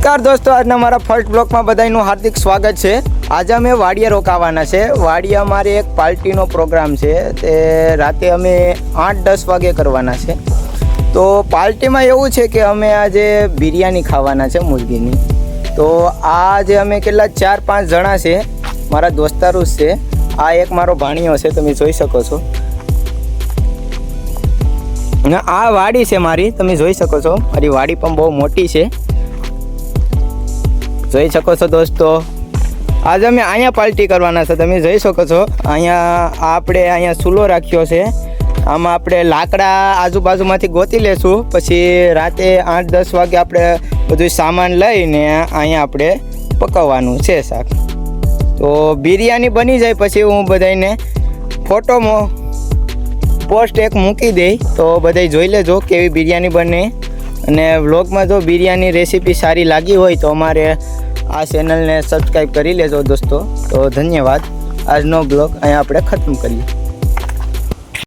નમસ્કાર દોસ્તો, આજના મારા ફર્સ્ટ બ્લોગમાં બધાનું હાર્દિક સ્વાગત છે। આજે અમે વાડિયા રોકાવાના છે। વાડિયા અમારે એક પાર્ટીનો પ્રોગ્રામ છે, તે રાતે અમે 8-10 વાગે કરવાના છે। તો પાર્ટીમાં એવું છે કે અમે આજે બિરયાની ખાવાના છે મુર્ગીની। તો આજે અમે કેટલા 4-5 જણા છે, મારા દોસ્તારો છે। આ એક મારો ભાણિયો છે, તમે જોઈ શકો છો। ને આ વાડી છે મારી, તમે જોઈ શકો છો। મારી વાડી પણ બહુ મોટી છે, જોઈ શકો છો દોસ્તો। આજે અમે અહીંયા પાર્ટી કરવાના છે, તમે જોઈ શકો છો। અહીંયા આપણે અહીંયા ચૂલો રાખ્યો છે, આમાં આપણે લાકડા આજુબાજુમાંથી ગોતી લેશું, પછી રાતે 8-10 વાગે આપણે બધું સામાન લઈને અહીંયા આપણે પકાવવાનું છે શાક। તો બિરયાની બની જાય પછી હું બધાને ફોટોમાં પોસ્ટ એક મૂકી દઈ, તો બધાય જોઈ લેજો કેવી બિરયાની બને। અને વ્લોગમાં જો બિરયાની રેસીપી સારી લાગી હોય તો અમારે આ ચેનલને સબસ્ક્રાઈબ કરી લેજો દોસ્તો। તો ધન્યવાદ। આજનો બ્લોગ અહીંયા આપણે ખતમ કરીએ।